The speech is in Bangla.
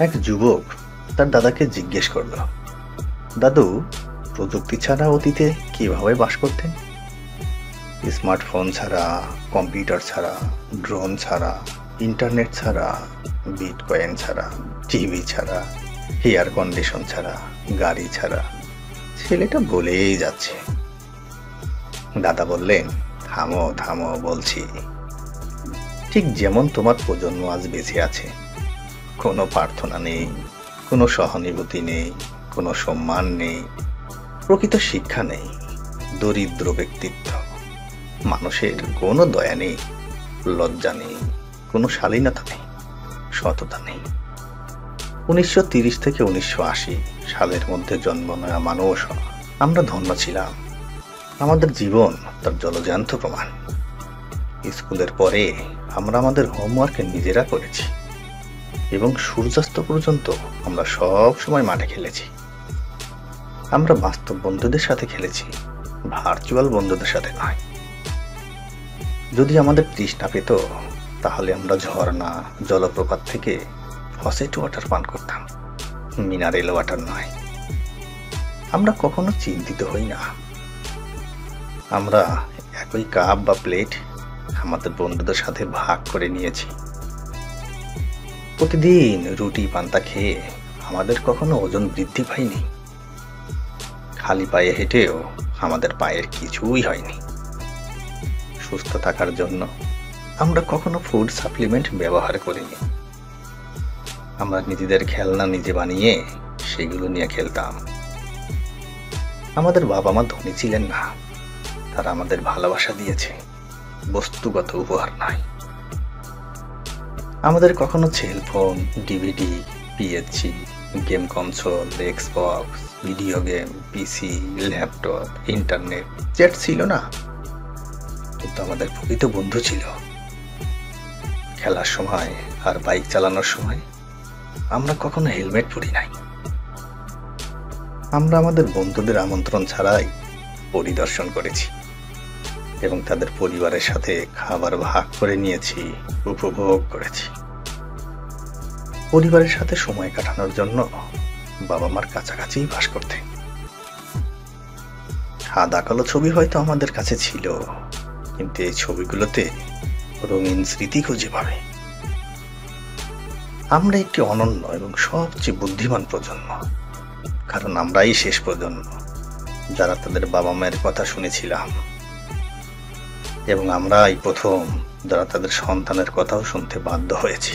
এক যুবক তার দাদাকে জিজ্ঞেস করল, দাদু, প্রযুক্তি ছাড়া অতীতে কিভাবে বাস করতেন? স্মার্টফোন ছাড়া, কম্পিউটার ছাড়া, ড্রোন ছাড়া, ইন্টারনেট ছাড়া, বিটকয়েন ছাড়া, টিভি ছাড়া, এয়ার কন্ডিশন ছাড়া, গাড়ি ছাড়া। ছেলেটা বলেই যাচ্ছে। দাদা বললেন, থামো থামো, বলছি। ঠিক যেমন তোমার প্রজন্ম আজ বেঁচে আছে, কোনো প্রার্থনা নেই, কোনো সহানুভূতি নেই, কোনো সম্মান নেই, প্রকৃত শিক্ষা নেই, দরিদ্র ব্যক্তিত্ব, মানুষের কোনো দয়া নেই, লজ্জা নেই, কোনো শালীনতা নেই, সততা নেই। 1930 থেকে 1980 সালের মধ্যে জন্ম নেওয়া মানুষ আমরা ধন্য ছিলাম। আমাদের জীবন তার জলজ্যান্ত প্রমাণ। স্কুলের পরে আমরা আমাদের হোমওয়ার্ক নিজেরা করেছি এবং সূর্যাস্ত পর্যন্ত আমরা সব সময় মাঠে খেলেছি। আমরা বাস্তব বন্ধুদের সাথে খেলেছি, ভার্চুয়াল বন্ধুদের সাথে নয়। যদি আমাদের তৃষ্ণা পেত, তাহলে আমরা ঝর্ণা, জলপ্রপাত থেকে ফসেট ওয়াটার পান করতাম, মিনারেল ওয়াটার নয়। আমরা কখনো চিন্তিত হই না। আমরা একই কাপ বা প্লেট আমাদের বন্ধুদের সাথে ভাগ করে নিয়েছি। প্রতিদিন রুটি পান্তা খেয়ে আমাদের কখনো ওজন বৃদ্ধি পায়নি। খালি পায়ে হেঁটেও আমাদের পায়ের কিছুই হয়নি। সুস্থ থাকার জন্য আমরা কখনো ফুড সাপ্লিমেন্ট ব্যবহার করিনি। আমরা নিজেদের খেলনা নিজে বানিয়ে সেগুলো নিয়ে খেলতাম। আমাদের বাবা মা ধনী ছিলেন না, তারা আমাদের ভালোবাসা দিয়েছে, বস্তুগত উপহার নয়। আমাদের কখনো cellphone, DVD, PSG, game console, Xbox, video game, PC, laptop, internet, chat ছিল না। কিন্তু আমাদের প্রকৃত বন্ধু ছিল। খেলার সময় আর বাইক চালানোর সময় আমরা কখনো হেলমেট পরি নাই। আমরা আমাদের বন্ধুদের আমন্ত্রণ ছাড়াই পরিদর্শন করেছি এবং তাদের পরিবারের সাথে খাবার ভাগ করে নিয়েছি, উপভোগ করেছি। পরিবারের সাথে সময় কাটানোর জন্য বাবা মার কাছাকাছি বাস করতে। সাদা কালো ছবি হয়তো আমাদের কাছে ছিল, কিন্তু এই ছবিগুলোতে রঙিন স্মৃতি খুঁজে পাবে। আমরা একটি অনন্য এবং সবচেয়ে বুদ্ধিমান প্রজন্ম, কারণ আমরাই শেষ প্রজন্ম যারা তাদের বাবা মায়ের কথা শুনেছিলাম, এবং আমরাই প্রথম যারা তাদের সন্তানের কথাও শুনতে বাধ্য হয়েছি।